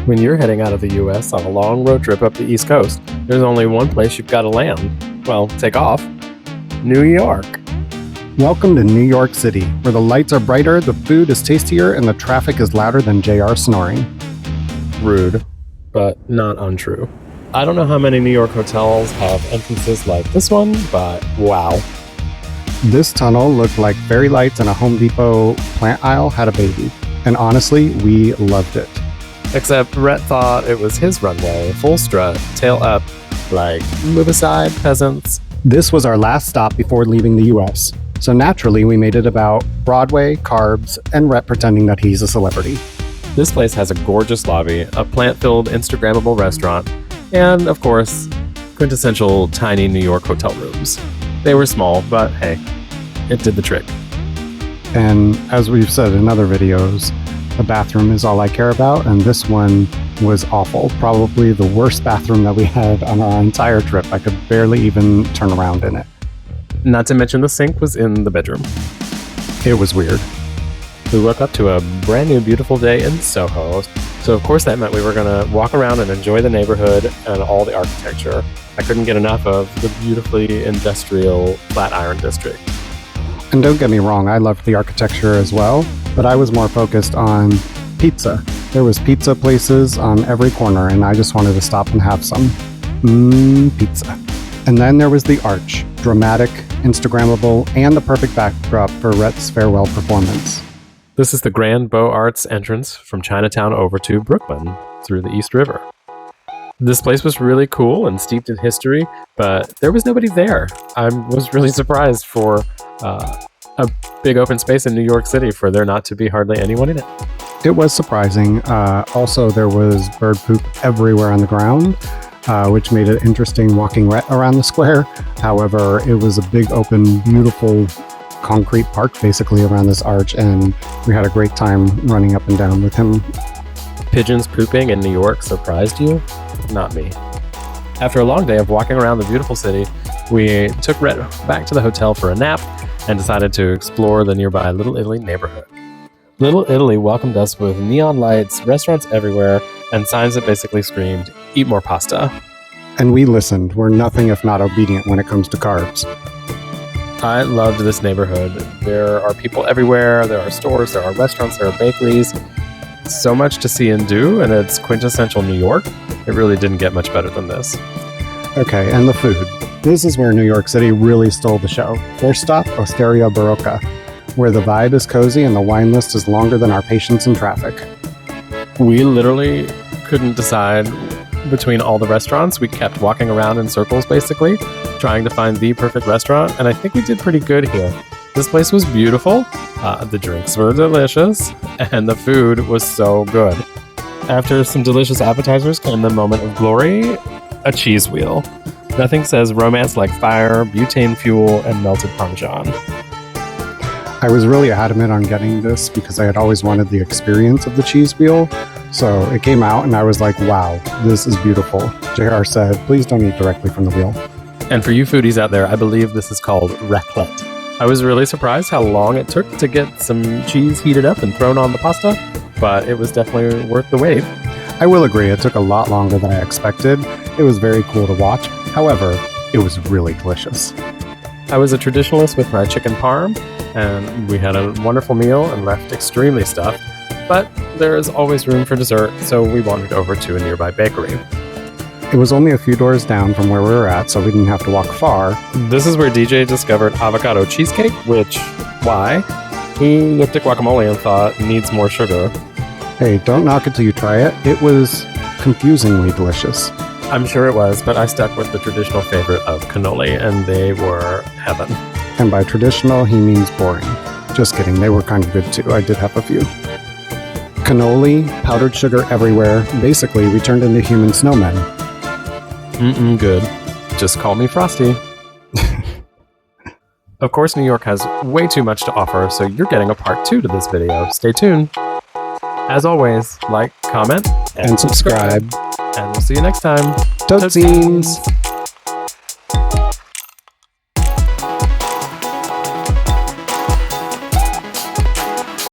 When you're heading out of the US on a long road trip up the East Coast, there's only one place you've got to land. Well, take off. New York. Welcome to New York City, where the lights are brighter, the food is tastier, and the traffic is louder than JR snoring. Rude, but not untrue. I don't know how many New York hotels have entrances like this one, but wow. This tunnel looked like fairy lights and a Home Depot plant aisle had a baby. And honestly, we loved it. Except Rhett thought it was his runway, full strut, tail up, like, move aside, peasants. This was our last stop before leaving the US. So naturally, we made it about Broadway, carbs, and Rhett pretending that he's a celebrity. This place has a gorgeous lobby, a plant-filled Instagrammable restaurant, and, of course, quintessential tiny New York hotel rooms. They were small, but hey, it did the trick. And as we've said in other videos, the bathroom is all I care about, and this one was awful. Probably the worst bathroom that we had on our entire trip. I could barely even turn around in it. Not to mention the sink was in the bedroom. It was weird. We woke up to a brand new beautiful day in Soho, so of course that meant we were going to walk around and enjoy the neighborhood and all the architecture. I couldn't get enough of the beautifully industrial Flatiron district. And don't get me wrong, I loved the architecture as well, but I was more focused on pizza. There was pizza places on every corner, and I just wanted to stop and have some. Pizza. And then there was the arch, dramatic, Instagrammable, and the perfect backdrop for Rhett's farewell performance. This is the Grand Beaux Arts entrance from Chinatown over to Brooklyn through the East River. This place was really cool and steeped in history, but there was nobody there. I was really surprised for a big open space in New York City for there not to be hardly anyone in it. It was surprising. Also, there was bird poop everywhere on the ground, which made it interesting walking around the square. However, it was a big, open, beautiful concrete park basically around this arch, and we had a great time running up and down with him. Pigeons pooping in New York surprised you? Not me. After a long day of walking around the beautiful city, we took Rhett back to the hotel for a nap and decided to explore the nearby Little Italy neighborhood. Little Italy welcomed us with neon lights, restaurants everywhere, and signs that basically screamed, "Eat more pasta." And we listened. We're nothing if not obedient when it comes to carbs. I loved this neighborhood. There are people everywhere, there are stores, there are restaurants, there are bakeries. So much to see and do, and it's quintessential New York. It really didn't get much better than this. Okay, and the food. This is where New York City really stole the show. First stop, Osteria Barocca, where the vibe is cozy and the wine list is longer than our patience in traffic. We literally couldn't decide between all the restaurants. We kept walking around in circles, basically, trying to find the perfect restaurant, and I think we did pretty good here. This place was beautiful, the drinks were delicious, and the food was so good. After some delicious appetizers came the moment of glory, a cheese wheel. Nothing says romance like fire, butane fuel, and melted Parmesan. I was really adamant on getting this because I had always wanted the experience of the cheese wheel. So it came out and I was like, wow, this is beautiful. JR said, please don't eat directly from the wheel. And for you foodies out there, I believe this is called raclette. I was really surprised how long it took to get some cheese heated up and thrown on the pasta, but it was definitely worth the wait. I will agree, it took a lot longer than I expected. It was very cool to watch. However, it was really delicious. I was a traditionalist with my chicken parm, and we had a wonderful meal and left extremely stuffed, but there is always room for dessert, so we wandered over to a nearby bakery. It was only a few doors down from where we were at, so we didn't have to walk far. This is where DJ discovered avocado cheesecake, which, why? He looked at guacamole and thought, needs more sugar. Hey, don't knock it till you try it. It was confusingly delicious. I'm sure it was, but I stuck with the traditional favorite of cannoli, and they were heaven. And by traditional, he means boring. Just kidding, they were kind of good too. I did have a few. Cannoli, powdered sugar everywhere. Basically, we turned into human snowmen. Good. Just call me Frosty. Of course, New York has way too much to offer, so you're getting a part 2 to this video. Stay tuned. As always, like, comment, and subscribe. And we'll see you next time. Totes!